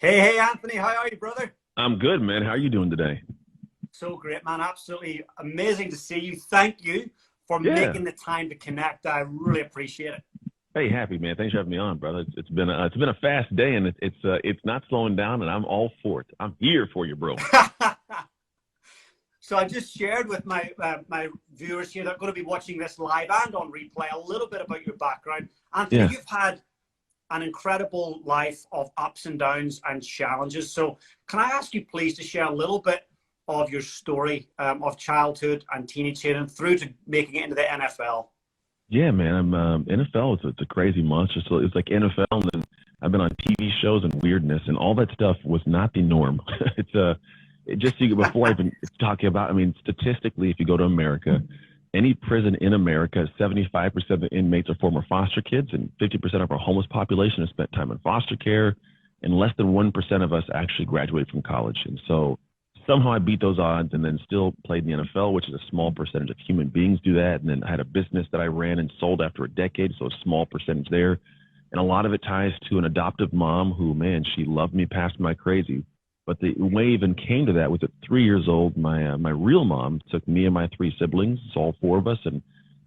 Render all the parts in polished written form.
Hey, Anthony, how are you, brother? I'm good, man. How are you doing today? So great, man. Absolutely amazing to see you. Thank you for Yeah. making the time to connect. I really appreciate Hey, happy man. Thanks for having me on, brother. It's been a fast day, and it's not slowing down, and I'm all for it. I'm here for you, bro. it. So I just shared with my viewers here that are going to be watching this live and on replay a little bit about your background. Anthony, Yeah. you've had an incredible life of ups and downs and challenges. So can I ask you please to share a little bit of your story of childhood and teenagehood and through to making it into the NFL? Yeah, man. I'm NFL. It's a crazy monster. So it's like NFL, and then I've been on TV shows and weirdness, and all that stuff was not the norm. It just before I even talking about. I mean, statistically, if you go to America, any prison in America, 75% of the inmates are former foster kids, and 50% of our homeless population has spent time in foster care, and less than 1% of us actually graduate from college. And so somehow I beat those odds and then still played in the NFL, which is a small percentage of human beings do that. And then I had a business that I ran and sold after a decade, so a small percentage there. And a lot of it ties to an adoptive mom who, man, she loved me past my crazy. But the way even came to that was at 3 years old, my real mom took me and my three siblings, it's all four of us, and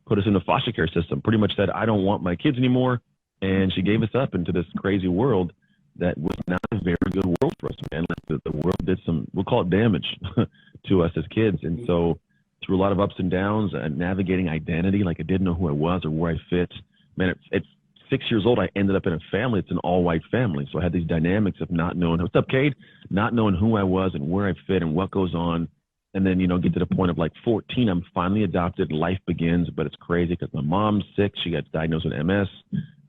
put us in the foster care system. Pretty much said, I don't want my kids anymore. And she gave us up into this crazy world that was not a very good world for us, man. Like the world did some, we'll call it damage to us as kids. And so through a lot of ups and downs and navigating identity, like I didn't know who I was or where I fit, man, at 6 years old, I ended up in a family. It's an all-white family. So I had these dynamics of not knowing, what's up, Cade? Not knowing who I was and where I fit and what goes on. And then, get to the point of like 14, I'm finally adopted. Life begins, but it's crazy because my mom's sick. She got diagnosed with MS.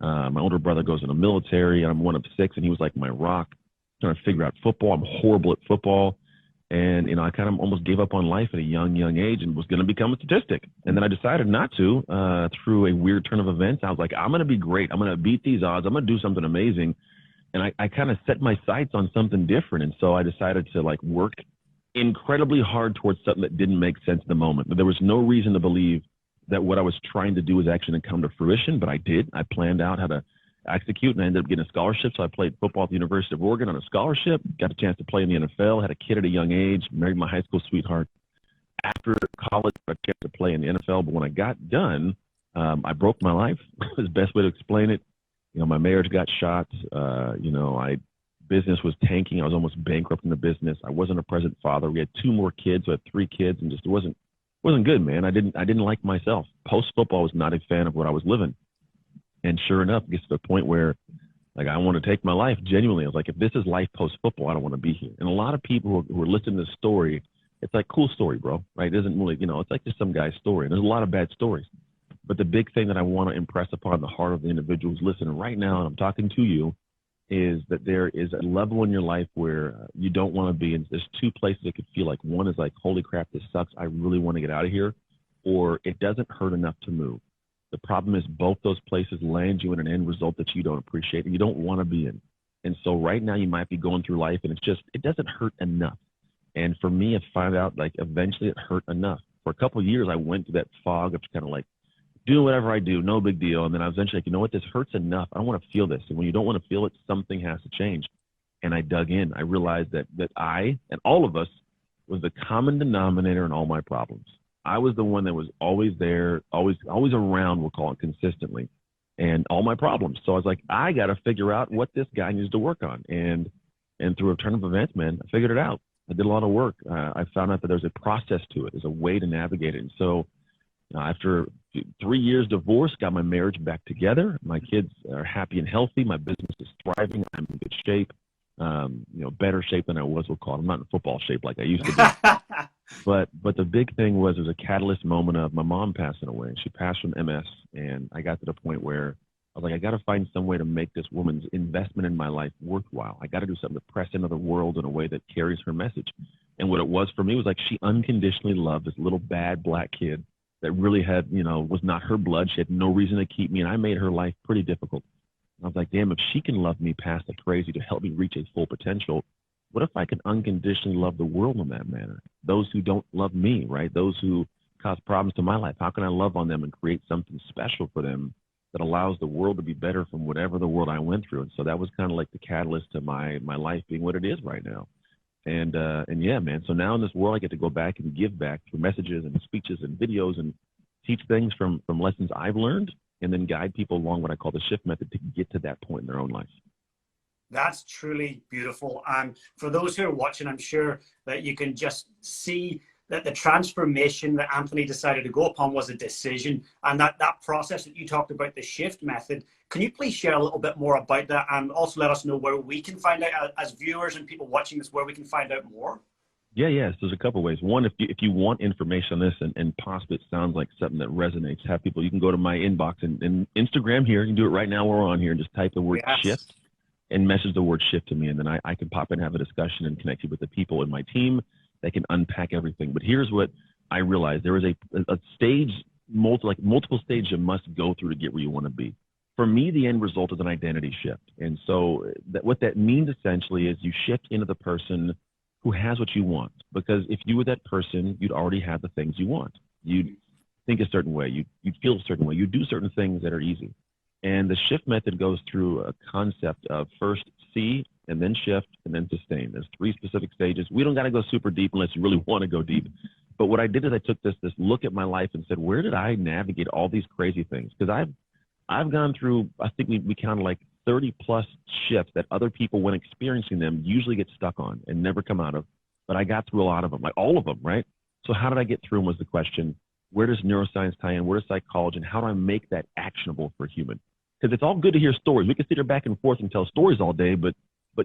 My older brother goes in the military, and I'm one of six, and he was like my rock, trying to figure out football. I'm horrible at football. And, I kind of almost gave up on life at a young age and was going to become a statistic. And then I decided not to through a weird turn of events. I was like, I'm going to be great. I'm going to beat these odds. I'm going to do something amazing. And I kind of set my sights on something different. And so I decided to like work incredibly hard towards something that didn't make sense in the moment. But there was no reason to believe that what I was trying to do was actually going to come to fruition, but I did. I planned out how to execute, and I ended up getting a scholarship. So I played football at the University of Oregon on a scholarship, got a chance to play in the NFL, had a kid at a young age, married my high school sweetheart. After college, I got to play in the NFL, but when I got done, I broke my life. Is the best way to explain it. My marriage got shot. Business was tanking. I was almost bankrupt in the business. I wasn't a present father. We had two more kids. We had three kids, and just it wasn't good, man. I didn't like myself. Post football, I was not a fan of what I was living. And sure enough, it gets to the point where like I want to take my life genuinely. I was like, if this is life post football, I don't want to be here. And a lot of people who are listening to this story, it's like cool story, bro. Right? It isn't really, it's like just some guy's story. And there's a lot of bad stories. But the big thing that I want to impress upon the heart of the individual who's listening right now, and I'm talking to you, is that there is a level in your life where you don't want to be. And there's two places it could feel like. One is like, holy crap, this sucks. I really want to get out of here. Or it doesn't hurt enough to move. The problem is both those places land you in an end result that you don't appreciate and you don't want to be in. And so right now you might be going through life and it doesn't hurt enough. And for me, I found out like eventually it hurt enough. For a couple of years, I went through that fog of kind of like doing whatever I do, no big deal. And then I was eventually like, you know what, this hurts enough. I don't want to feel this. And when you don't want to feel it, something has to change. And I dug in. I realized that I and all of us was the common denominator in all my problems. I was the one that was always there, always around, we'll call it consistently, and all my problems. So I was like, I got to figure out what this guy needs to work on. And through a turn of events, man, I figured it out. I did a lot of work. I found out that there's a process to it. There's a way to navigate it. And so after 3 years divorce, got my marriage back together. My kids are happy and healthy. My business is thriving. I'm in good shape, better shape than I was, we'll call it. I'm not in football shape like I used to be. But the big thing was a catalyst moment of my mom passing away. She passed from MS, and I got to the point where I was like, I got to find some way to make this woman's investment in my life worthwhile. I got to do something to press into the world in a way that carries her message. And what it was for me was like she unconditionally loved this little bad black kid that really had, was not her blood. She had no reason to keep me, and I made her life pretty difficult. And I was like, damn, if she can love me past the crazy to help me reach a full potential, what if I can unconditionally love the world in that manner? Those who don't love me, right? Those who cause problems to my life, how can I love on them and create something special for them that allows the world to be better from whatever the world I went through. And so that was kind of like the catalyst to my life being what it is right now. And yeah, man. So now in this world, I get to go back and give back through messages and speeches and videos and teach things from lessons I've learned, and then guide people along what I call the shift method to get to that point in their own life. That's truly beautiful. For those who are watching, I'm sure that you can just see that the transformation that Anthony decided to go upon was a decision, and that process that you talked about, the shift method. Can you please share a little bit more about that, and also let us know where we can find out, as viewers and people watching this, where we can find out more? Yeah. So there's a couple of ways. One, if you want information on this, and possibly it sounds like something that resonates, have people, you can go to my inbox and Instagram here. You can do it right now while we're on here and just type the word shift and message the word shift to me. And then I can pop in and have a discussion and connect you with the people in my team that can unpack everything. But here's what I realized. There is a stage, multiple stages you must go through to get where you want to be. For me, the end result is an identity shift. And so what that means essentially is you shift into the person who has what you want. Because if you were that person, you'd already have the things you want. You'd think a certain way. You'd feel a certain way. You do certain things that are easy. And the shift method goes through a concept of first see, and then shift, and then sustain. There's 3 specific stages. We don't got to go super deep unless you really want to go deep. But what I did is I took this look at my life and said, where did I navigate all these crazy things? Because I've gone through, I think we counted like 30 plus shifts that other people, when experiencing them, usually get stuck on and never come out of. But I got through a lot of them, like all of them, right? So how did I get through them was the question. Where does neuroscience tie in? Where does psychology, and how do I make that actionable for a human? Because it's all good to hear stories. We can sit here back and forth and tell stories all day, but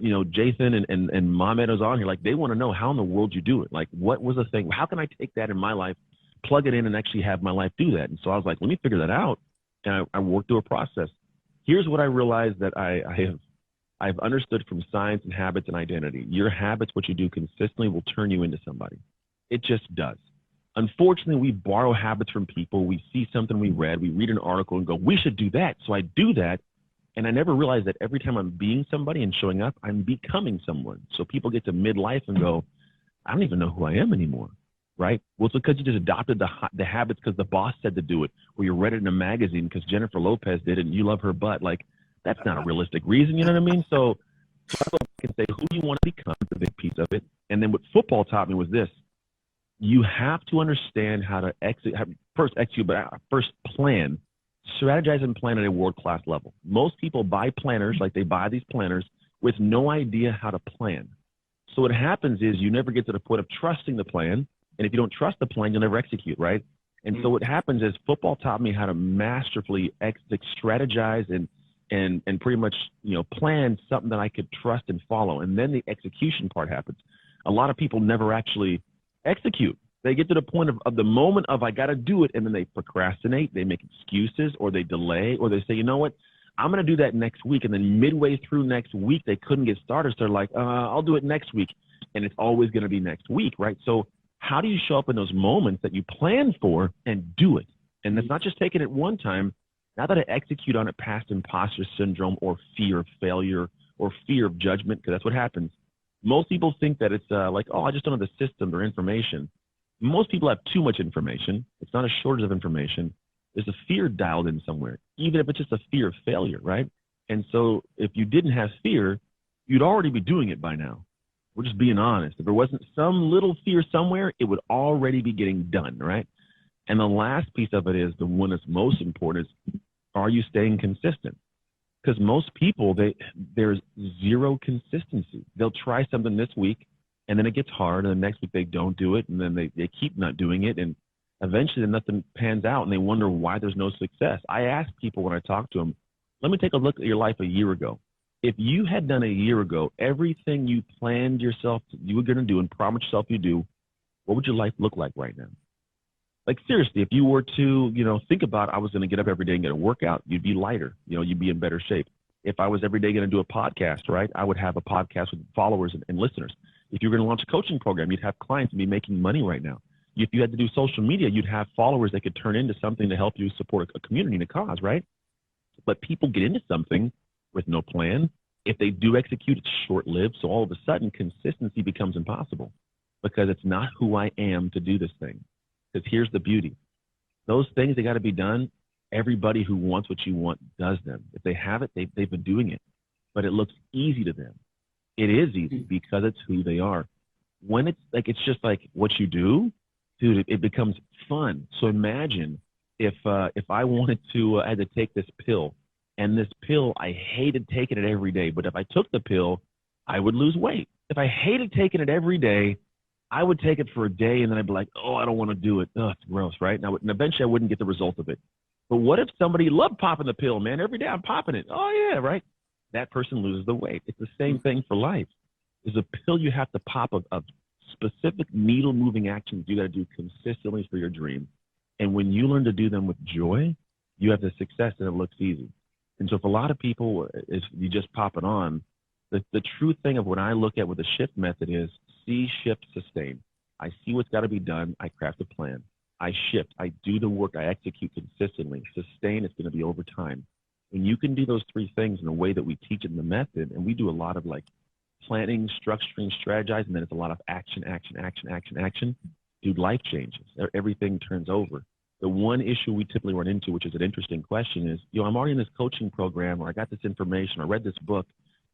you know, Jason and Mohamed is on here, like they want to know how in the world you do it. Like, what was the thing? How can I take that in my life, plug it in, and actually have my life do that? And so I was like, let me figure that out. And I worked through a process. Here's what I realized that I've understood from science and habits and identity. Your habits, what you do consistently, will turn you into somebody. It just does. Unfortunately, we borrow habits from people. We see something we read an article and go, we should do that. So I do that. And I never realized that every time I'm being somebody and showing up, I'm becoming someone. So people get to midlife and go, I don't even know who I am anymore, right? Well, it's because you just adopted the habits because the boss said to do it, or you read it in a magazine because Jennifer Lopez did it and you love her butt. Like, that's not a realistic reason, you know what I mean? So I can say who you want to become is a big piece of it. And then what football taught me was this. You have to understand how to first plan. Strategize and plan at a world-class level. Most people buy planners, like they buy these planners with no idea how to plan. So what happens is you never get to the point of trusting the plan. And if you don't trust the plan, you'll never execute, right? And so what happens is football taught me how to masterfully strategize and pretty much, you know, plan something that I could trust and follow. And then the execution part happens. A lot of people never actually execute. They get to the point of the moment of I got to do it, and then they procrastinate, they make excuses, or they delay, or they say, you know what, I'm going to do that next week. And then midway through next week, they couldn't get started. So they're like, I'll do it next week. And it's always going to be next week, right? So how do you show up in those moments that you plan for and do it? And it's not just taking it one time. Now that I execute on it past imposter syndrome or fear of failure or fear of judgment, because that's what happens. Most people think that it's like, oh, I just don't have the system or information. Most people have too much information. It's not a shortage of information. There's a fear dialed in somewhere, even if it's just a fear of failure, right? And so if you didn't have fear, you'd already be doing it by now. We're just being honest. If there wasn't some little fear somewhere, it would already be getting done, right? And the last piece of it is the one that's most important is, are you staying consistent? Because most people, there's zero consistency. They'll try something this week, and then it gets hard, and the next week they don't do it, and then they keep not doing it, and eventually nothing pans out, and they wonder why there's no success. I ask people when I talk to them, let me take a look at your life a year ago. If you had done a year ago everything you planned yourself you were going to do and promised yourself you do, what would your life look like right now? Like, seriously, if you were to, you know, think about, I was going to get up every day and get a workout, you'd be lighter, you know, you'd be in better shape. If I was every day going to do a podcast, right, I would have a podcast with followers and listeners. If you're going to launch a coaching program, you'd have clients and be making money right now. If you had to do social media, you'd have followers that could turn into something to help you support a community and a cause, right? But people get into something with no plan. If they do execute, it's short-lived. So all of a sudden, consistency becomes impossible because it's not who I am to do this thing. Because here's the beauty. Those things, they got to be done everybody who wants what you want does them. If they have it, they've been doing it, but it looks easy to them. It is easy because it's who they are. When it's like, it's just like what you do, dude, it becomes fun. So imagine if I wanted to, I had to take this pill, and this pill, I hated taking it every day. But if I took the pill, I would lose weight. If I hated taking it every day, I would take it for a day, and then I'd be like, oh, I don't want to do it. Oh, it's gross, right? Now, and eventually I wouldn't get the result of it. But what if somebody loved popping the pill, man? Every day I'm popping it. Oh, yeah, right? That person loses the weight. It's the same thing for life. There's a pill you have to pop of specific needle-moving actions you got to do consistently for your dream. And when you learn to do them with joy, you have the success, and it looks easy. And so for a lot of people, if you just pop it on, the true thing of what I look at with the shift method is see, shift, sustain. I see what's got to be done. I craft a plan. I shift. I do the work. I execute consistently. Sustain, it's going to be over time. When you can do those three things in a way that we teach in the method, and we do a lot of like planning, structuring, strategizing, and then it's a lot of action, dude, life changes. Everything turns over. The one issue we typically run into, which is an interesting question, is, I'm already in this coaching program, or I got this information, or I read this book.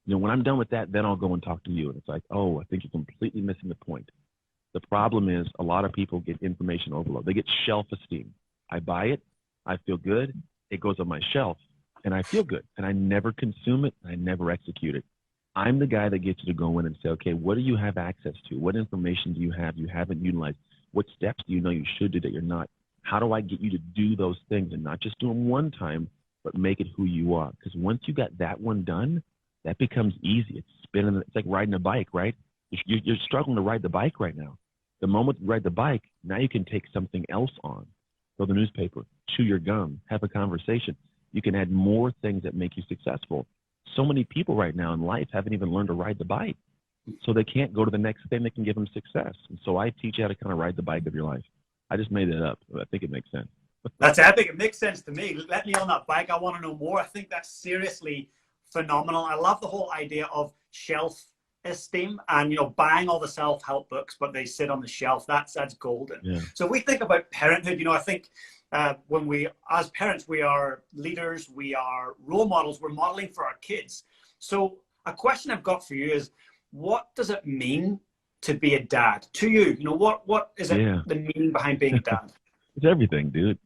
When I'm done with that, then I'll go and talk to you. And it's like, oh, I think you're completely missing the point. The problem is a lot of people get information overload. They get shelf esteem. I buy it. I feel good. It goes on my shelf, and I feel good. And I never consume it. I never execute it. I'm the guy that gets you to go in and say, okay, what do you have access to? What information do you have you haven't utilized? What steps do you know you should do that you're not? How do I get you to do those things and not just do them one time, but make it who you are? Because once you got that one done, that becomes easy. It's spinning. It's like riding a bike, right? You're struggling to ride the bike right now. The moment you ride the bike, now you can take something else on. Go to the newspaper, chew your gum, have a conversation. You can add more things that make you successful. So many people right now in life haven't even learned to ride the bike. So they can't go to the next thing that can give them success. And so I teach you how to kind of ride the bike of your life. I just made it up. I think it makes sense. That's epic. It makes sense to me. Let me on that bike. I want to know more. I think that's seriously phenomenal. I love the whole idea of shelf esteem and, buying all the self-help books, but they sit on the shelf. That's golden. Yeah. So if we think about parenthood, I think when we, as parents, we are leaders, we are role models, we're modeling for our kids. So a question I've got for you is, what does it mean to be a dad to you? What is it, the meaning behind being a dad? It's everything, dude.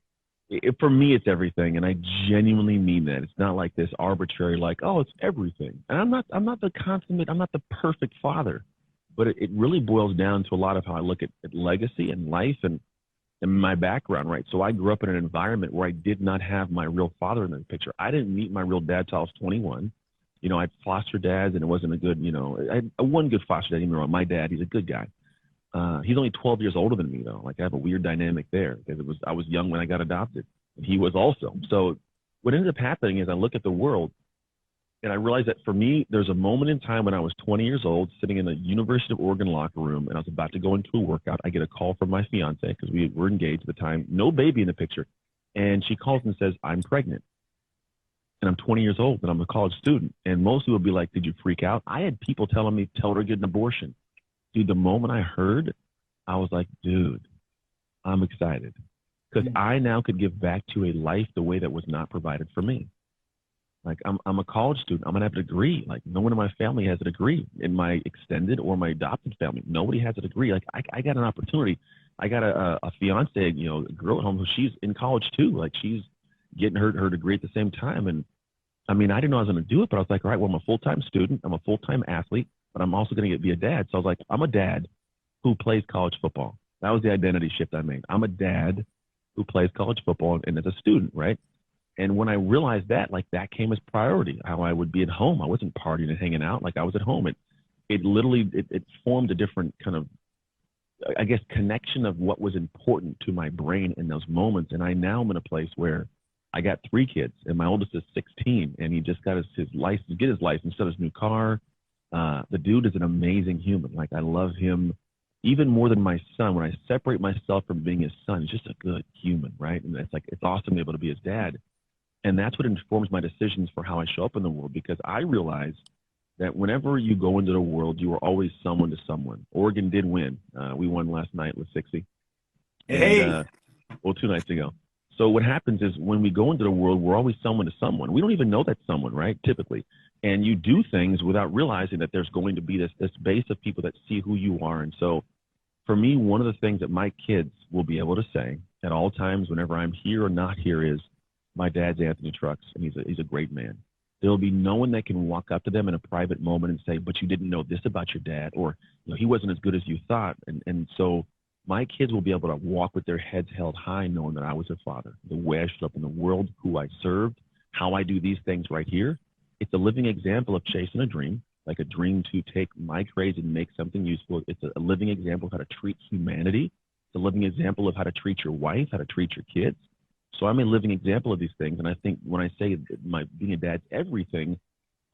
For me, it's everything, and I genuinely mean that. It's not like this arbitrary, like, oh, it's everything. And I'm not the consummate, I'm not the perfect father, but it really boils down to a lot of how I look at legacy and life and my background, right? So I grew up in an environment where I did not have my real father in the picture. I didn't meet my real dad till I was 21. I had foster dads, and it wasn't a good, I had one good foster dad. Even though my dad, he's a good guy. He's only 12 years older than me, though. Like, I have a weird dynamic there because I was young when I got adopted, and he was also. So what ended up happening is I look at the world, and I realized that for me, there's a moment in time when I was 20 years old, sitting in the University of Oregon locker room, and I was about to go into a workout. I get a call from my fiance because we were engaged at the time, no baby in the picture, and she calls and says, I'm pregnant. And I'm 20 years old, and I'm a college student. And most people would be like, did you freak out? I had people telling me, tell her to get an abortion. Dude, the moment I heard, I was like, dude, I'm excited. Because I now could give back to a life the way that was not provided for me. Like, I'm a college student. I'm going to have a degree. Like, no one in my family has a degree. In my extended or my adopted family, nobody has a degree. Like, I got an opportunity. I got a fiance, a girl at home who she's in college too. Like, she's getting her degree at the same time. And I mean, I didn't know I was going to do it, but I was like, all right, well, I'm a full-time student. I'm a full-time athlete, but I'm also going to be a dad. So I was like, I'm a dad who plays college football. That was the identity shift I made. I'm a dad who plays college football and as a student, right? And when I realized that, like, that came as priority, how I would be at home. I wasn't partying and hanging out. Like, I was at home. It literally formed a different kind of, I guess, connection of what was important to my brain in those moments. And I now am in a place where I got 3 kids, and my oldest is 16, and he just got his license, get his license, got his new car. The dude is an amazing human. Like, I love him even more than my son. When I separate myself from being his son, he's just a good human, right? And it's like, it's awesome to be able to be his dad. And that's what informs my decisions for how I show up in the world, because I realize that whenever you go into the world, you are always someone to someone. Oregon did win. We won last night with 60. Hey. And, 2 nights ago. So what happens is when we go into the world, we're always someone to someone. We don't even know that's someone, right? Typically. And you do things without realizing that there's going to be this base of people that see who you are. And so for me, one of the things that my kids will be able to say at all times, whenever I'm here or not here, is my dad's Anthony Trucks, and he's a great man. There'll be no one that can walk up to them in a private moment and say, but you didn't know this about your dad, or he wasn't as good as you thought. And so my kids will be able to walk with their heads held high, knowing that I was their father, the way I showed up in the world, who I served, how I do these things right here. It's a living example of chasing a dream, like a dream to take my trades and make something useful. It's a living example of how to treat humanity. It's a living example of how to treat your wife, how to treat your kids. So I'm a living example of these things. And I think when I say my being a dad's everything,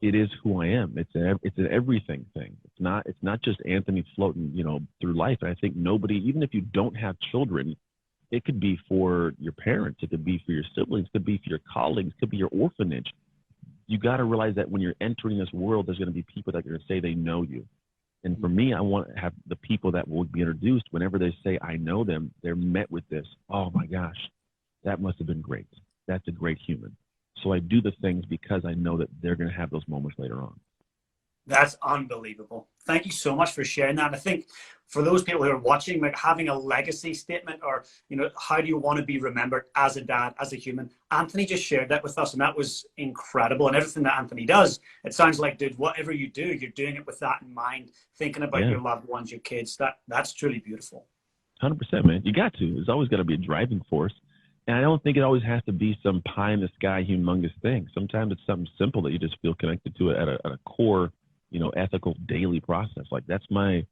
it is who I am. It's an everything thing. It's not just Anthony floating, through life. And I think nobody, even if you don't have children, it could be for your parents, it could be for your siblings, it could be for your colleagues, it could be your orphanage. You got to realize that when you're entering this world, there's going to be people that are going to say they know you. And for me, I want to have the people that will be introduced, whenever they say I know them, they're met with this, oh my gosh, that must have been great. That's a great human. So I do the things because I know that they're going to have those moments later on. That's unbelievable. Thank you so much for sharing that. I think for those people who are watching, like having a legacy statement, or, how do you want to be remembered as a dad, as a human? Anthony just shared that with us, and that was incredible. And everything that Anthony does, it sounds like, dude, whatever you do, you're doing it with that in mind, thinking about your loved ones, your kids. That's truly beautiful. 100%, man. You got to. There's always got to be a driving force. And I don't think it always has to be some pie in the sky, humongous thing. Sometimes it's something simple that you just feel connected to it at a core, ethical daily process. Like that's my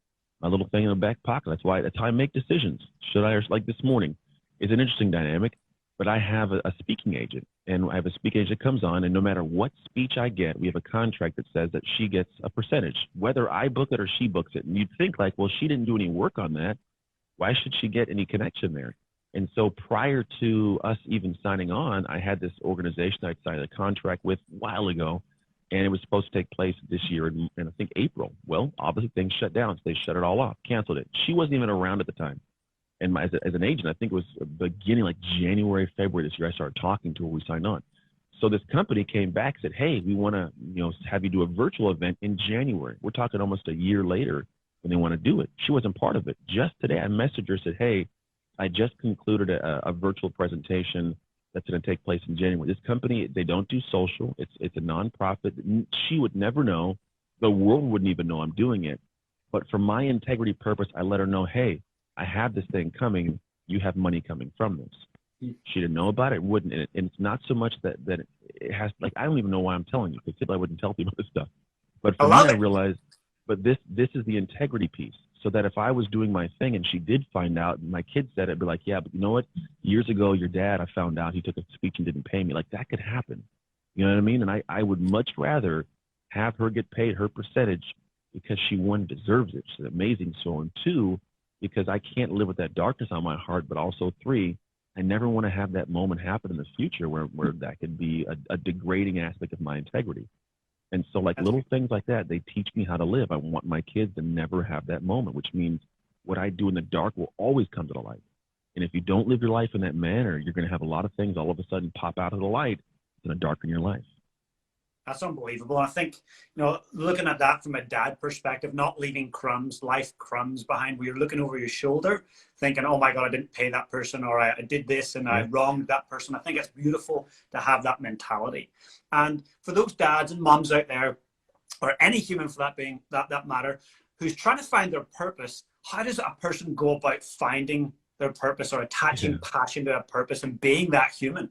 little thing in the back pocket. That's how I make decisions. Should I, like this morning, it's an interesting dynamic, but I have a speaking agent, and I have a speaking agent that comes on, and no matter what speech I get, we have a contract that says that she gets a percentage, whether I book it or she books it. And you'd think like, well, she didn't do any work on that. Why should she get any connection there? And so prior to us even signing on, I had this organization I'd signed a contract with a while ago, and it was supposed to take place this year in I think April. Well, obviously things shut down, so they shut it all off, canceled it. She wasn't even around at the time. And as an agent, I think it was beginning like January, February this year, I started talking to her, we signed on. So this company came back and said, hey, we want to have you do a virtual event in January. We're talking almost a year later when they want to do it. She wasn't part of it. Just today, I messaged her and said, hey, I just concluded a virtual presentation that's going to take place in January. This company, they don't do social. It's a nonprofit. She would never know. The world wouldn't even know I'm doing it. But for my integrity purpose, I let her know, hey, I have this thing coming. You have money coming from this. She didn't know about it. Wouldn't. And it's not so much that it has, like, I don't even know why I'm telling you, because typically I wouldn't tell people this stuff. But for me, I realized, but this is the integrity piece. So that if I was doing my thing and she did find out, and my kid said it, I'd be like, yeah, but you know what? Years ago, your dad, I found out he took a speech and didn't pay me. Like, that could happen. You know what I mean? And I would much rather have her get paid her percentage because she, one, deserves it. She's amazing. So, and two, because I can't live with that darkness on my heart, but also three, I never want to have that moment happen in the future where that could be a degrading aspect of my integrity. And so like little things like that, they teach me how to live. I want my kids to never have that moment, which means what I do in the dark will always come to the light. And if you don't live your life in that manner, you're going to have a lot of things all of a sudden pop out of the light. It's going to darken your life. That's unbelievable. I think, looking at that from a dad perspective, not leaving life crumbs behind, where you're looking over your shoulder thinking, oh my God, I didn't pay that person, or I did this and I wronged that person. I think it's beautiful to have that mentality. And for those dads and moms out there, or any human for that matter, who's trying to find their purpose, how does a person go about finding their purpose or attaching passion to a purpose and being that human?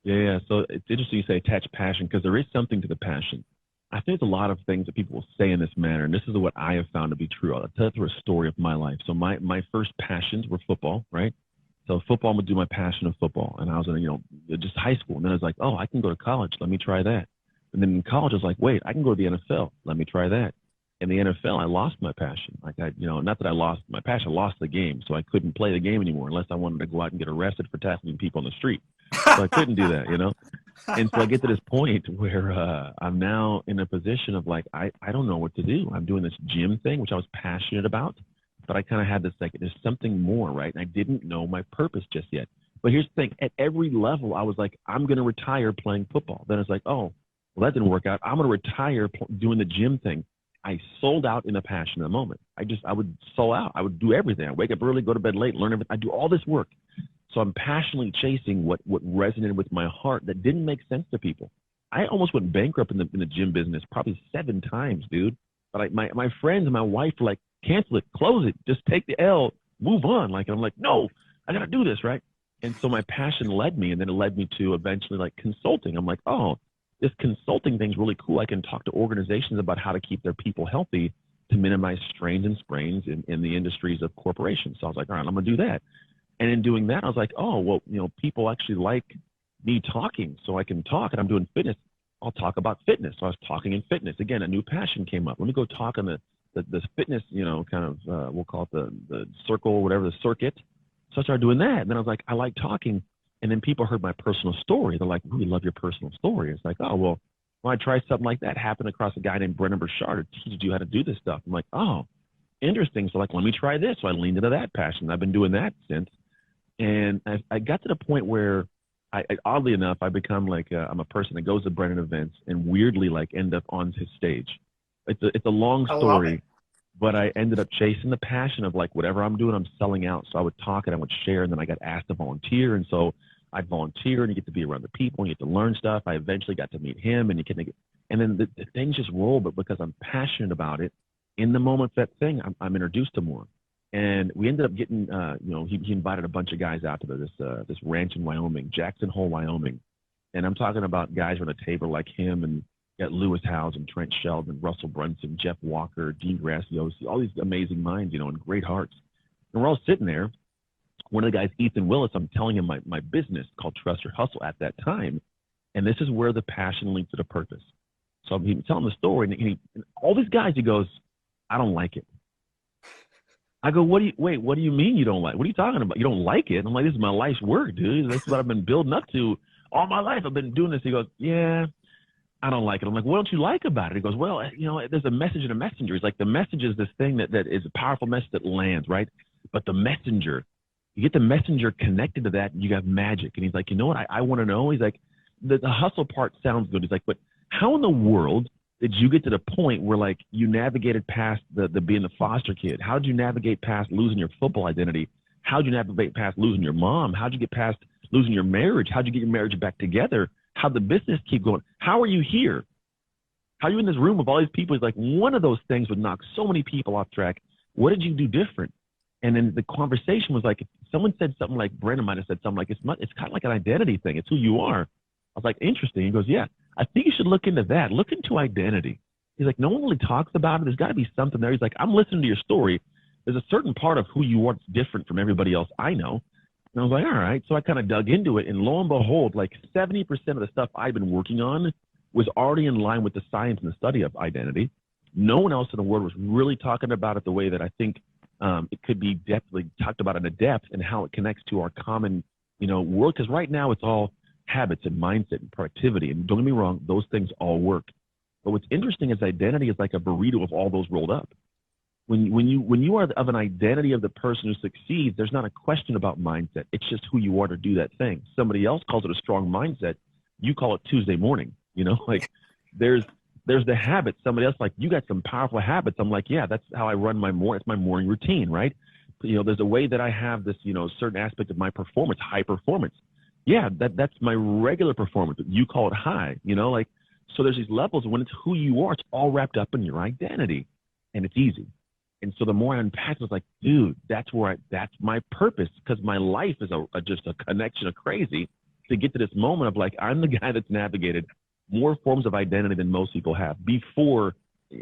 Yeah. So it's interesting you say attach passion, because there is something to the passion. I think there's a lot of things that people will say in this manner, and this is what I have found to be true. I'll tell you a story of my life. So my first passions were football, right? So football would do my passion of football. And I was in, just high school. And then I was like, oh, I can go to college. Let me try that. And then in college, I was like, wait, I can go to the NFL. Let me try that. In the NFL, I lost my passion. Like not that I lost my passion, I lost the game. So I couldn't play the game anymore unless I wanted to go out and get arrested for tackling people on the street. So I couldn't do that, And so I get to this point where I'm now in a position of like, I don't know what to do. I'm doing this gym thing, which I was passionate about, but I kind of had this, like, there's something more, right? And I didn't know my purpose just yet. But here's the thing, at every level, I was like, I'm going to retire playing football. Then it's like, oh, well, that didn't work out. I'm going to retire doing the gym thing. I sold out in the passion of the moment. I would sold out. I would do everything. I wake up early, go to bed late, learn everything. I do all this work. So I'm passionately chasing what resonated with my heart that didn't make sense to people. I almost went bankrupt in the gym business probably 7 times, dude. But my friends and my wife were like, cancel it, close it, just take the L, move on. Like, I'm like, no, I got to do this, right? And so my passion led me, and then it led me to eventually like consulting. I'm like, oh, this consulting thing's really cool. I can talk to organizations about how to keep their people healthy to minimize strains and sprains in the industries of corporations. So I was like, all right, I'm going to do that. And in doing that, I was like, oh, well, people actually like me talking, so I can talk, and I'm doing fitness. I'll talk about fitness. So I was talking in fitness. Again, a new passion came up. Let me go talk on the fitness, kind of, we'll call it the circle, whatever, the circuit. So I started doing that. And then I was like, I like talking. And then people heard my personal story. They're like, we love your personal story. It's like, oh, well, I try something like that. Happened across a guy named Brendan Burchard who teaches you how to do this stuff. I'm like, oh, interesting. So like, let me try this. So I leaned into that passion. I've been doing that since. And I got to the point where I oddly enough, I become like, I'm a person that goes to Brendan events and weirdly like end up on his stage. It's a long story, but I ended up chasing the passion of like, whatever I'm doing, I'm selling out. So I would talk and I would share, and then I got asked to volunteer. And so I'd volunteer, and you get to be around the people and you get to learn stuff. I eventually got to meet him, and and then the things just roll. But because I'm passionate about it, in the moment that thing, I'm introduced to more. And we ended up getting, he invited a bunch of guys out to this ranch in Wyoming, Jackson Hole, Wyoming. And I'm talking about guys on a table like him, and got Lewis Howes and Trent Sheldon, Russell Brunson, Jeff Walker, Dean Graziosi, all these amazing minds, and great hearts. And we're all sitting there. One of the guys, Ethan Willis, I'm telling him my business called Trust Your Hustle at that time. And this is where the passion linked to the purpose. So I'm telling the story, and all these guys, he goes, I don't like it. I go, what do you mean you don't like it? What are you talking about? You don't like it? I'm like, this is my life's work, dude. This is what I've been building up to all my life. I've been doing this. He goes, yeah, I don't like it. I'm like, what don't you like about it? He goes, well, there's a message and a messenger. He's like, the message is this thing that is a powerful message that lands, right? But the messenger, you get the messenger connected to that, and you got magic. And he's like, you know what? I want to know. He's like, the hustle part sounds good. He's like, but how in the world did you get to the point where like you navigated past the being the foster kid? How did you navigate past losing your football identity? How did you navigate past losing your mom? How did you get past losing your marriage? How did you get your marriage back together? How did the business keep going? How are you here? How are you in this room with all these people? It's like one of those things would knock so many people off track. What did you do different? And then the conversation was like, if someone said something like, Brendan might have said something like, it's kind of like an identity thing. It's who you are. I was like, interesting. He goes, yeah, I think you should look into that. Look into identity. He's like, no one really talks about it. There's got to be something there. He's like, I'm listening to your story. There's a certain part of who you are that's different from everybody else I know. And I was like, all right. So I kind of dug into it. And lo and behold, like 70% of the stuff I've been working on was already in line with the science and the study of identity. No one else in the world was really talking about it the way that I think it could be definitely talked about in a depth, and how it connects to our common, world. Because right now it's all habits and mindset and productivity. And don't get me wrong, those things all work. But what's interesting is identity is like a burrito of all those rolled up. When you are of an identity of the person who succeeds, there's not a question about mindset. It's just who you are to do that thing. Somebody else calls it a strong mindset. You call it Tuesday morning. Like there's the habit. Somebody else like, you got some powerful habits. I'm like, yeah, that's how I run my morning. It's my morning routine, right? There's a way that I have this, certain aspect of my performance, high performance. Yeah, that's my regular performance. You call it high, so there's these levels. And when it's who you are, it's all wrapped up in your identity, and it's easy. And so the more I unpack, it's like, dude, that's my purpose, because my life is just a connection of crazy to get to this moment of like, I'm the guy that's navigated more forms of identity than most people have before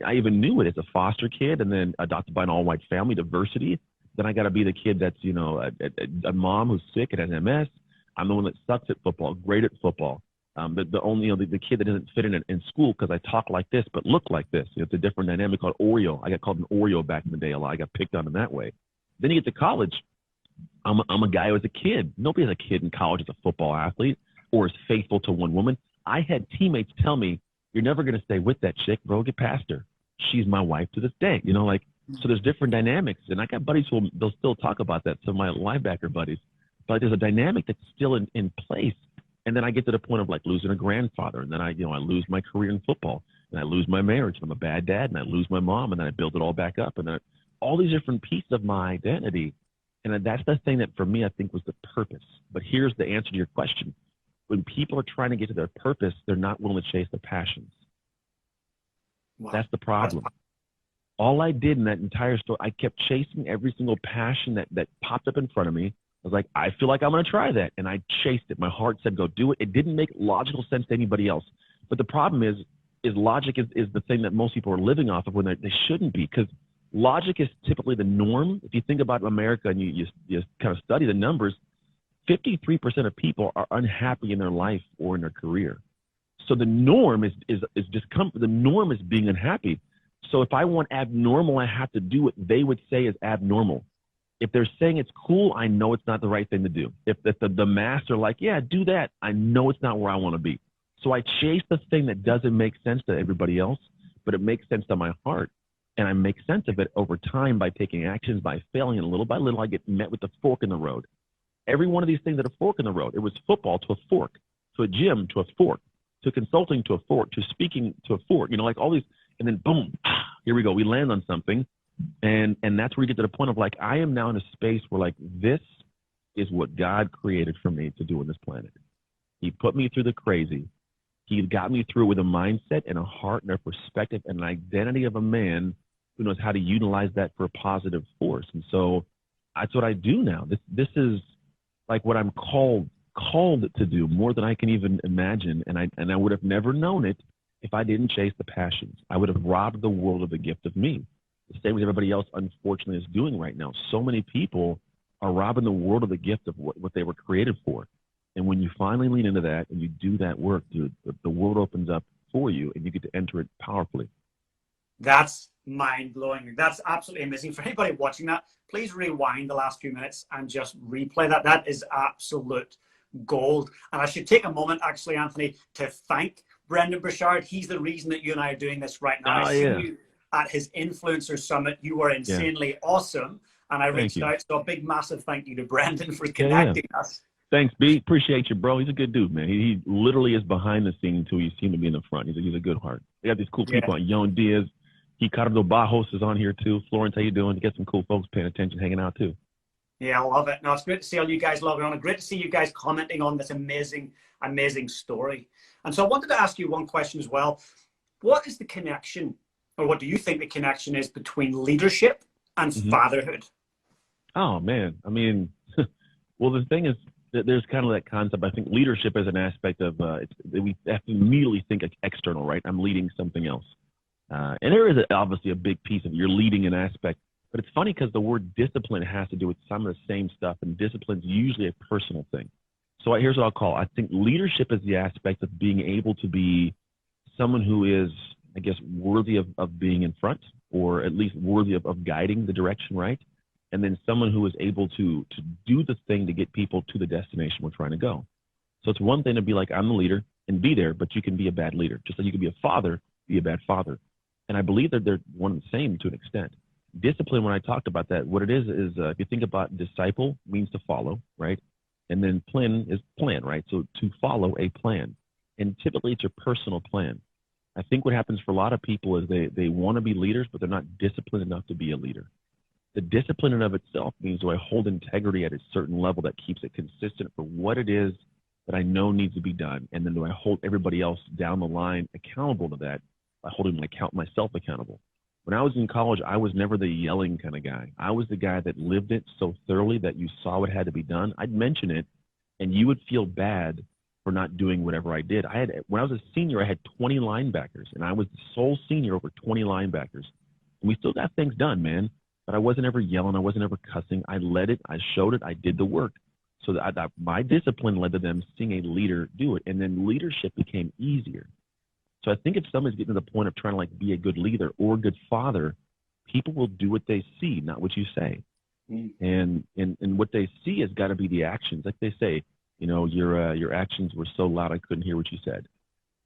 I even knew it, as a foster kid, and then adopted by an all-white family, diversity. Then I got to be the kid that's, a mom who's sick and has MS. I'm the one that sucks at football, great at football. The kid that doesn't fit in school because I talk like this but look like this. It's a different dynamic called Oreo. I got called an Oreo back in the day a lot. I got picked on in that way. Then you get to college. I'm a guy who was a kid. Nobody has a kid in college as a football athlete or is faithful to one woman. I had teammates tell me, you're never going to stay with that chick, bro. Get past her. She's my wife to this day. So there's different dynamics. And I got buddies they'll still talk about that. Some of my linebacker buddies. but like, there's a dynamic that's still in place. And then I get to the point of like losing a grandfather, and then I lose my career in football, and I lose my marriage, and I'm a bad dad, and I lose my mom, and then I build it all back up, and then all these different pieces of my identity. And that's the thing that for me, I think was the purpose. But here's the answer to your question. When people are trying to get to their purpose, they're not willing to chase their passions. Wow. That's the problem. All I did in that entire story, I kept chasing every single passion that popped up in front of me. I was like, I feel like I'm going to try that. And I chased it. My heart said, go do it. It didn't make logical sense to anybody else. But the problem is logic is the thing that most people are living off of when they shouldn't be, because logic is typically the norm. If you think about America and you kind of study the numbers, 53% of people are unhappy in their life or in their career. So the norm is discomfort. The norm is being unhappy. So if I want abnormal, I have to do what they would say is abnormal. If they're saying it's cool, I know it's not the right thing to do. If the mass are like, yeah, do that, I know it's not where I want to be. So I chase the thing that doesn't make sense to everybody else, but it makes sense to my heart. And I make sense of it over time by taking actions, by failing, and little by little, I get met with the fork in the road. Every one of these things at a fork in the road. It was football to a fork, to a gym to a fork, to consulting to a fork, to speaking to a fork, like all these, and then boom, here we go. We land on something. And that's where you get to the point of like, I am now in a space where like, this is what God created for me to do on this planet. He put me through the crazy. He got me through with a mindset and a heart and a perspective and an identity of a man who knows how to utilize that for a positive force. And so that's what I do now. This is like what I'm called to do more than I can even imagine. And I would have never known it if I didn't chase the passions. I would have robbed the world of the gift of me. The same as everybody else, unfortunately, is doing right now. So many people are robbing the world of the gift of what they were created for. And when you finally lean into that and you do that work, dude, the world opens up for you and you get to enter it powerfully. That's mind-blowing. That's absolutely amazing. For anybody watching that, please rewind the last few minutes and just replay that. That is absolute gold. And I should take a moment, actually, Anthony, to thank Brendan Burchard. He's the reason that you and I are doing this right now. I see you at his Influencer Summit. You were insanely awesome. And I reached out. So a big, massive thank you to Brendan for connecting us. Thanks, B. Appreciate you, bro. He's a good dude, man. He literally is behind the scenes until you seem to be in the front. He's a good heart. They got these cool people on Yon Diaz. Ricardo Bajos is on here too. Florence, how you doing? You get some cool folks paying attention, hanging out too. Yeah, I love it. No, it's great to see all you guys logging on. Great to see you guys commenting on this amazing, amazing story. And so I wanted to ask you one question as well. What is the connection, or what do you think the connection is between leadership and fatherhood? Oh, man. I mean, well, the thing is, there's kind of that concept. I think leadership is an aspect of, we have to immediately think external, right? I'm leading something else. And there is obviously a big piece of you're leading an aspect, but it's funny because the word discipline has to do with some of the same stuff, and discipline is usually a personal thing. So here's what I'll call. I think leadership is the aspect of being able to be someone who is, I guess, worthy of being in front, or at least worthy of guiding the direction, right? And then someone who is able to do the thing to get people to the destination we're trying to go. So it's one thing to be like, I'm the leader and be there, but you can be a bad leader. Just like you can be a father, be a bad father. And I believe that they're one and the same to an extent. Discipline, when I talked about that, what it is if you think about disciple, means to follow, right? And then plan is plan, right? So to follow a plan. And typically it's your personal plan. I think what happens for a lot of people is they want to be leaders, but they're not disciplined enough to be a leader. The discipline in of itself means, do I hold integrity at a certain level that keeps it consistent for what it is that I know needs to be done? And then do I hold everybody else down the line accountable to that by holding myself accountable? When I was in college, I was never the yelling kind of guy. I was the guy that lived it so thoroughly that you saw what had to be done. I'd mention it, and you would feel bad for not doing whatever I did. When I was a senior, I had 20 linebackers, and I was the sole senior over 20 linebackers. And we still got things done, man. But I wasn't ever yelling. I wasn't ever cussing. I led it. I showed it. I did the work. So that my discipline led to them seeing a leader do it. And then leadership became easier. So I think if somebody's getting to the point of trying to like be a good leader or a good father, people will do what they see, not what you say. And what they see has got to be the actions. Like they say, your actions were so loud I couldn't hear what you said,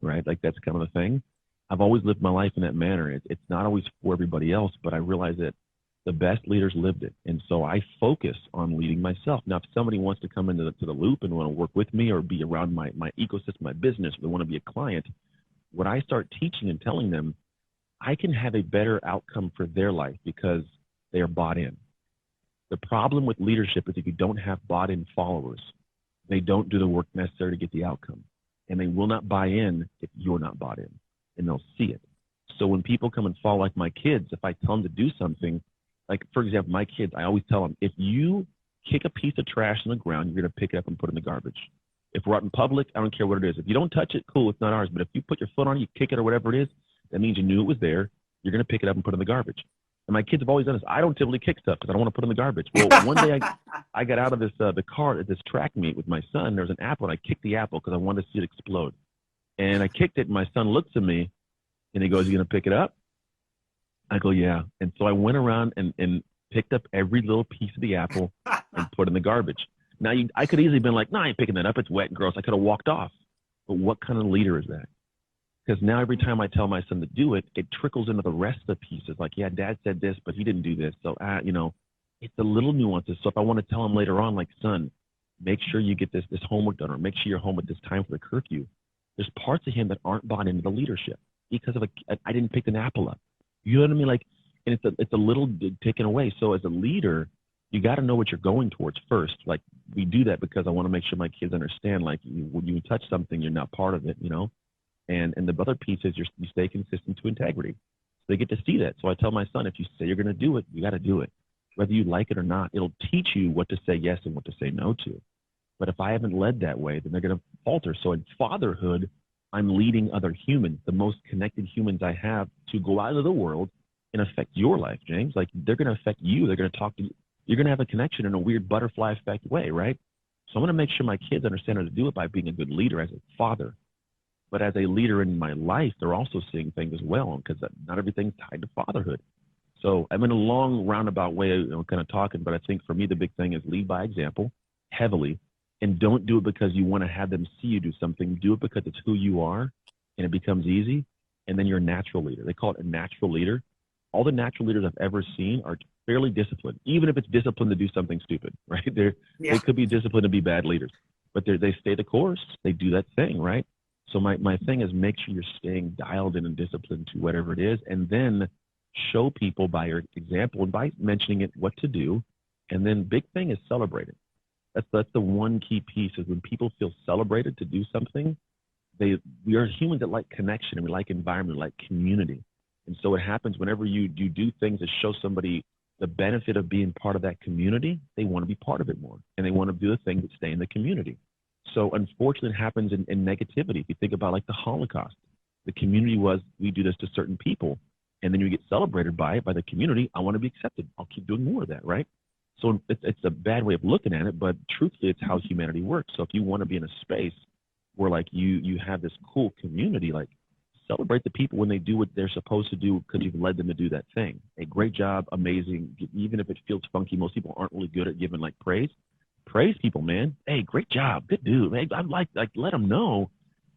right? Like that's kind of the thing. I've always lived my life in that manner. It's not always for everybody else, but I realize that The best leaders lived it. And so I focus on leading myself. Now, if somebody wants to come into the loop and want to work with me or be around my ecosystem, my business, or they want to be a client, what I start teaching and telling them, I can have a better outcome for their life because they are bought in. The problem with leadership is if you don't have bought in followers, they don't do the work necessary to get the outcome. And they will not buy in if you're not bought in, and they'll see it. So when people come and follow, like my kids, if I tell them to do something, like for example, my kids, I always tell them, if you kick a piece of trash on the ground, you're going to pick it up and put it in the garbage. If we're out in public, I don't care what it is. If you don't touch it, cool, it's not ours. But if you put your foot on it, you kick it or whatever it is, that means you knew it was there. You're going to pick it up and put it in the garbage. And my kids have always done this. I don't typically kick stuff because I don't want to put it in the garbage. Well, one day I got out of this the car at this track meet with my son. There was an apple, and I kicked the apple because I wanted to see it explode. And I kicked it, and my son looks at me, and he goes, "You going to pick it up?" I go, "Yeah." And so I went around and picked up every little piece of the apple and put it in the garbage. Now, I could easily have been like, "No, I ain't picking that up. It's wet and gross." I could have walked off. But what kind of leader is that? Because now every time I tell my son to do it, it trickles into the rest of the pieces. Like, yeah, Dad said this, but he didn't do this. So, it's the little nuances. So if I want to tell him later on, like, son, make sure you get this homework done, or make sure you're home at this time for the curfew. There's parts of him that aren't bought into the leadership because of I didn't pick an apple up. You know what I mean? Like, and it's a little taken away. So as a leader, you got to know what you're going towards first. Like, we do that because I want to make sure my kids understand, like, when you touch something, you're not part of it, And the other piece is you stay consistent to integrity. So they get to see that. So I tell my son, if you say you're going to do it, you got to do it. Whether you like it or not, it'll teach you what to say yes and what to say no to. But if I haven't led that way, then they're going to falter. So in fatherhood, I'm leading other humans, the most connected humans I have, to go out of the world and affect your life, James. Like, they're going to affect you. They're going to talk to you. You're going to have a connection in a weird butterfly effect way, right? So I'm going to make sure my kids understand how to do it by being a good leader as a father. But as a leader in my life, they're also seeing things as well, because not everything's tied to fatherhood. So I'm in a long roundabout way, kind of talking, but I think for me, the big thing is lead by example heavily, and don't do it because you want to have them see you do something. Do it because it's who you are, and it becomes easy, and then you're a natural leader. They call it a natural leader. All the natural leaders I've ever seen are fairly disciplined, even if it's disciplined to do something stupid, right? They could be disciplined to be bad leaders, but they stay the course. They do that thing, right? So my thing is, make sure you're staying dialed in and disciplined to whatever it is, and then show people by your example and by mentioning it what to do. And then big thing is celebrate it. That's the one key piece, is when people feel celebrated to do something, we are humans that like connection, and we like environment, we like community. And so it happens whenever you do things that show somebody the benefit of being part of that community, they want to be part of it more, and they want to do the things that stay in the community. So unfortunately, it happens in negativity. If you think about like the Holocaust, the community was, we do this to certain people, and then you get celebrated by the community. I want to be accepted. I'll keep doing more of that, right? So it's a bad way of looking at it, but truthfully, it's how humanity works. So if you want to be in a space where like you have this cool community, like, celebrate the people when they do what they're supposed to do because you've led them to do that thing. A great job, amazing. Even if it feels funky, most people aren't really good at giving like praise. Praise people, man. Hey, great job. Good dude. Hey, I'm like let them know.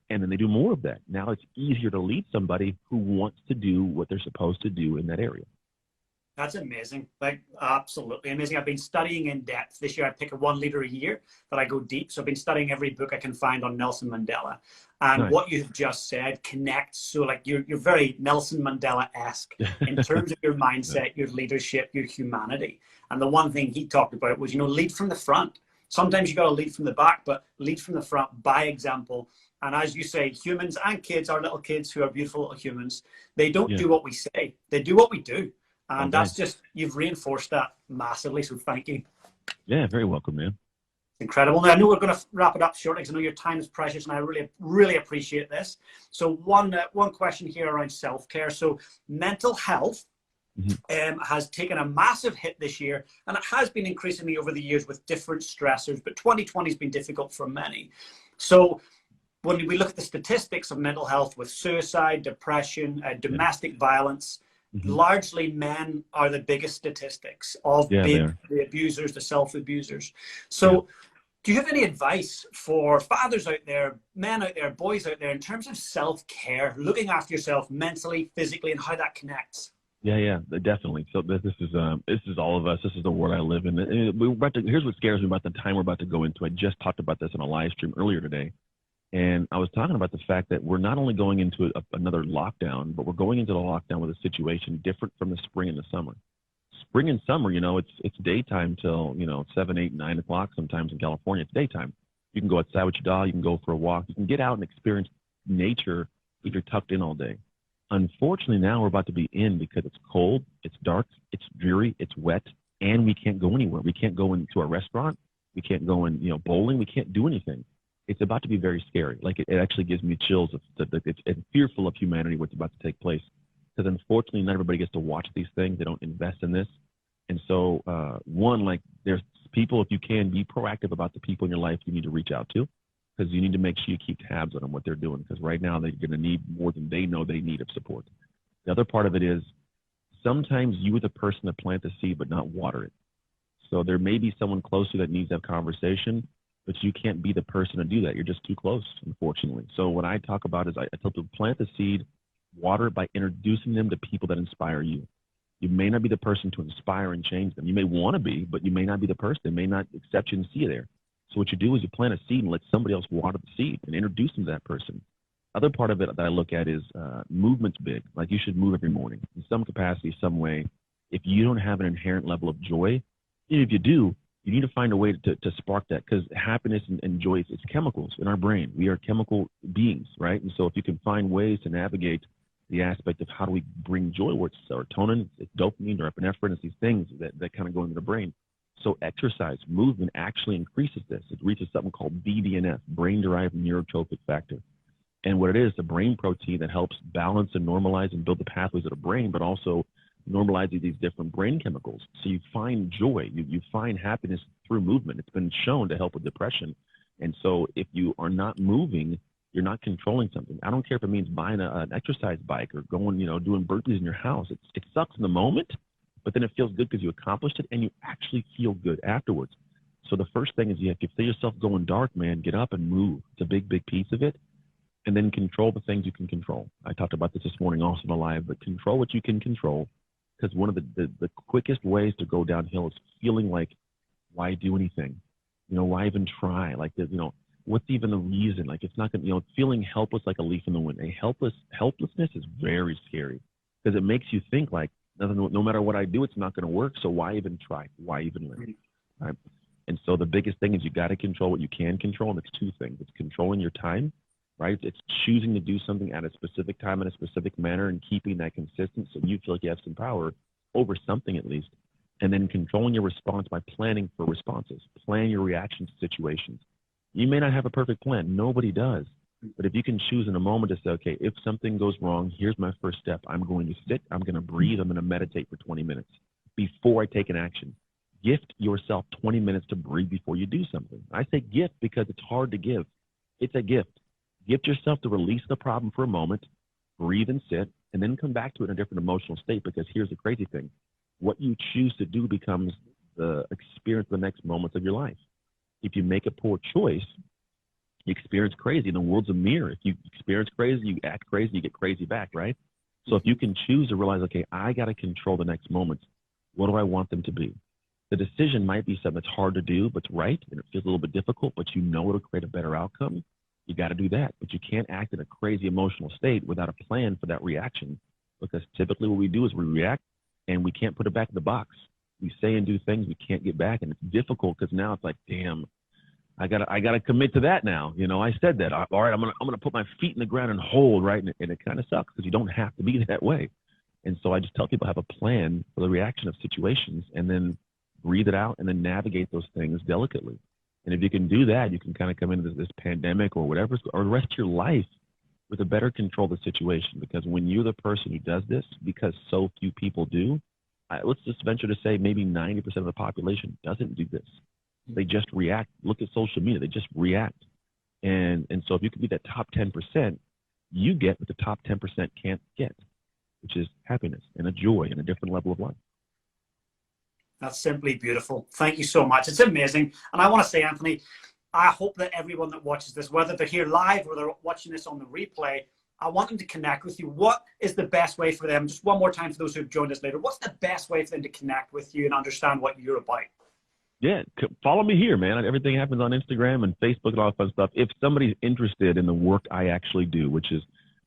And then they do more of that. Now it's easier to lead somebody who wants to do what they're supposed to do in that area. That's amazing. Like, absolutely amazing. I've been studying in depth this year. I pick one leader a year that I go deep. So I've been studying every book I can find on Nelson Mandela. And Nice. what you've just said connects. So like you're very Nelson Mandela-esque in terms of your mindset, your leadership, your humanity. And the one thing he talked about was, lead from the front. Sometimes you got to lead from the back, but lead from the front by example. And as you say, humans and kids, our little kids who are beautiful little humans, they don't do what we say. They do what we do. And that's just, you've reinforced that massively. So thank you. Yeah, very welcome, man. Incredible. Now, I know we're going to wrap it up shortly because I know your time is precious, and I really, really appreciate this. So one question here around self-care. So mental health has taken a massive hit this year, and it has been increasingly over the years with different stressors, but 2020 has been difficult for many. So when we look at the statistics of mental health with suicide, depression, domestic violence, largely men are the biggest statistics of the abusers, the self-abusers. So do you have any advice for fathers out there, men out there, boys out there, in terms of self-care, looking after yourself mentally, physically, and how that connects? Yeah, definitely. So this is all of us. This is the world I live in. And here's what scares me about the time we're about to go into. I just talked about this on a live stream earlier today, and I was talking about the fact that we're not only going into another lockdown, but we're going into the lockdown with a situation different from the spring and the summer. Spring and summer, it's daytime till 7, 8, 9 o'clock. Sometimes in California, it's daytime. You can go outside with your dog. You can go for a walk. You can get out and experience nature if you're tucked in all day. Unfortunately, now we're about to be in because it's cold, it's dark, it's dreary, it's wet, and we can't go anywhere. We can't go into a restaurant. We can't go in, bowling. We can't do anything. It's about to be very scary. Like it actually gives me chills. It's fearful of humanity, what's about to take place. Because unfortunately, not everybody gets to watch these things. They don't invest in this. And so, there's people, if you can, be proactive about the people in your life you need to reach out to, because you need to make sure you keep tabs on them, what they're doing, because right now they're going to need more than they know they need of support. The other part of it is sometimes you are the person to plant the seed but not water it. So there may be someone close to you that needs to have conversation, but you can't be the person to do that. You're just too close, unfortunately. So what I talk about is I tell people plant the seed, water it by introducing them to people that inspire you. You may not be the person to inspire and change them. You may want to be, but you may not be the person. They may not accept you and see you there. So what you do is you plant a seed and let somebody else water the seed and introduce them to that person. Other part of it that I look at is movement's big. Like you should move every morning in some capacity, some way. If you don't have an inherent level of joy, even if you do, you need to find a way to spark that, because happiness and joy, it's chemicals in our brain. We are chemical beings, right? And so if you can find ways to navigate the aspect of how do we bring joy, where it's serotonin, it's dopamine or epinephrine, it's these things that kind of go into the brain. So exercise, movement actually increases this. It reaches something called BDNF, brain-derived neurotrophic factor. And what it is, a brain protein that helps balance and normalize and build the pathways of the brain, but also normalizing these different brain chemicals. So you find joy, you find happiness through movement. It's been shown to help with depression. And so if you are not moving, you're not controlling something. I don't care if it means buying an exercise bike or going, doing burpees in your house. It sucks in the moment, but then it feels good because you accomplished it and you actually feel good afterwards. So the first thing is if you feel yourself going dark, man, get up and move. It's a big, big piece of it. And then control the things you can control. I talked about this morning also in the live, but control what you can control, because one of the quickest ways to go downhill is feeling like, why do anything? Why even try? Like, what's even the reason? Like, it's not going to, feeling helpless like a leaf in the wind. Helplessness is very scary, because it makes you think like, no matter what I do, it's not going to work. So why even try? Why even live? Right? And so the biggest thing is you got to control what you can control. And it's two things. It's controlling your time, right? It's choosing to do something at a specific time in a specific manner and keeping that consistent so you feel like you have some power over something at least. And then controlling your response by planning for responses. Plan your reaction to situations. You may not have a perfect plan. Nobody does. But if you can choose in a moment to say, okay, if something goes wrong, here's my first step. I'm going to sit, I'm going to breathe, I'm going to meditate for 20 minutes before I take an action. Gift yourself 20 minutes to breathe before you do something. I say gift because it's hard to give. It's a gift. Gift yourself to release the problem for a moment, breathe and sit, and then come back to it in a different emotional state, because here's the crazy thing. What you choose to do becomes the experience of the next moments of your life. If you make a poor choice, you experience crazy. And the world's a mirror. If you experience crazy, you act crazy, you get crazy back, right? So if you can choose to realize, okay, I got to control the next moments. What do I want them to be? The decision might be something that's hard to do, but it's right, and it feels a little bit difficult, but it'll create a better outcome. You got to do that. But you can't act in a crazy emotional state without a plan for that reaction, because typically what we do is we react and we can't put it back in the box. We say and do things we can't get back, and it's difficult because now it's like, damn, I gotta commit to that now. I said that. All right, I'm gonna put my feet in the ground and hold, right? And it kind of sucks because you don't have to be that way. And so I just tell people have a plan for the reaction of situations, and then breathe it out, and then navigate those things delicately. And if you can do that, you can kind of come into this pandemic or whatever, or the rest of your life with a better control of the situation. Because when you're the person who does this, because so few people do, let's just venture to say maybe 90% of the population doesn't do this. They just react. Look at social media. They just react. And so if you can be that top 10%, you get what the top 10% can't get, which is happiness and a joy and a different level of life. That's simply beautiful. Thank you so much. It's amazing. And I want to say, Anthony, I hope that everyone that watches this, whether they're here live or they're watching this on the replay, I want them to connect with you. What is the best way for them? Just one more time for those who've joined us later. What's the best way for them to connect with you and understand what you're about? Yeah, follow me here, man. Everything happens on Instagram and Facebook and all that fun stuff. If somebody's interested in the work I actually do, which is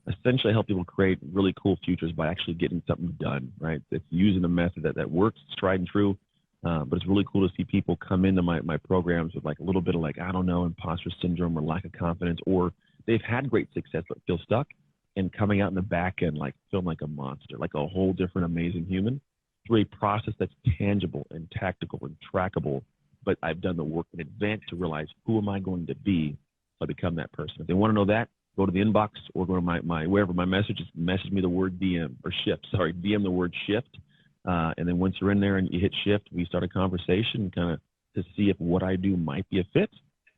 essentially help people create really cool futures by actually getting something done, right? It's using a method that works, it's tried and true. But it's really cool to see people come into my programs with like a little bit of like, I don't know, imposter syndrome or lack of confidence, or they've had great success but feel stuck, and coming out in the back end like feeling like a monster, like a whole different amazing human, through a process that's tangible and tactical and trackable. But I've done the work in advance to realize, who am I going to be so I become that person? If they want to know that, go to the inbox or go to my wherever my message is, message me the word DM the word shift. And then once you're in there and you hit shift, we start a conversation kind of to see if what I do might be a fit,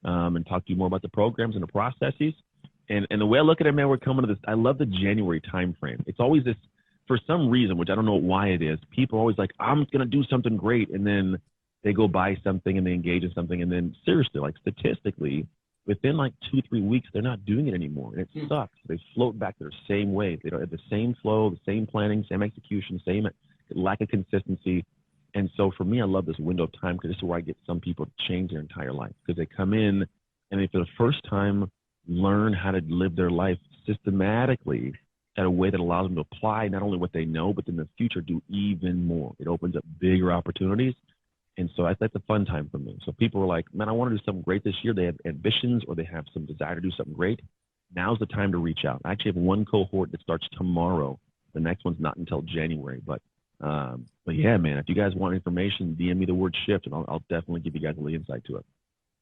and talk to you more about the programs and the processes. And the way I look at it, man, we're coming to this. I love the January timeframe. It's always this, for some reason, which I don't know why it is. People are always like, I'm going to do something great. And then they go buy something and they engage in something. And then seriously, like statistically, within like 2-3 weeks, they're not doing it anymore. And it sucks. They float back to their same way. They don't have the same flow, the same planning, same execution, same lack of consistency. And so for me, I love this window of time because this is where I get some people to change their entire life, because they come in and they, for the first time, learn how to live their life systematically in a way that allows them to apply not only what they know, but in the future do even more. It opens up bigger opportunities. And so that's a fun time for me. So people are like, man, I want to do something great this year. They have ambitions or they have some desire to do something great. Now's the time to reach out. I actually have one cohort that starts tomorrow. The next one's not until January. But yeah, man, if you guys want information, DM me the word shift, and I'll definitely give you guys a little insight to it.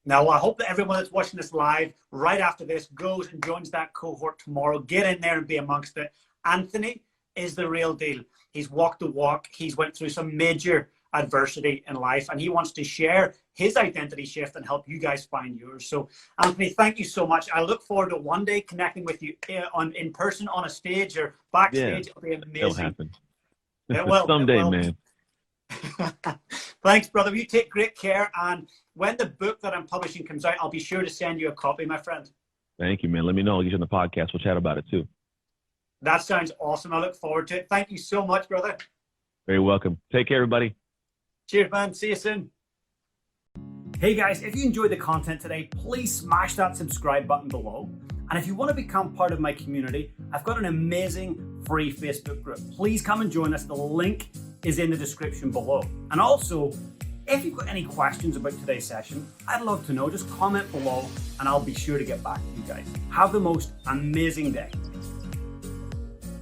Now, I hope that everyone that's watching this live right after this goes and joins that cohort tomorrow. Get in there and be amongst it. Anthony is the real deal. He's walked the walk. He's went through some major adversity in life, and he wants to share his identity shift and help you guys find yours. So, Anthony, thank you so much. I look forward to one day connecting with you in person on a stage or backstage. Yeah, it'll be amazing. it'll happen. It will. Someday, man. Thanks, brother. You take great care. And when the book that I'm publishing comes out, I'll be sure to send you a copy, my friend. Thank you, man. Let me know. I'll get you on the podcast. We'll chat about it too. That sounds awesome. I look forward to it. Thank you so much, brother. Very welcome. Take care, everybody. Cheers, man. See you soon. Hey, guys, if you enjoyed the content today, please smash that subscribe button below. And if you want to become part of my community, I've got an amazing free Facebook group. Please come and join us. The link is in the description below. And also, if you've got any questions about today's session, I'd love to know. Just comment below and I'll be sure to get back to you guys. Have the most amazing day.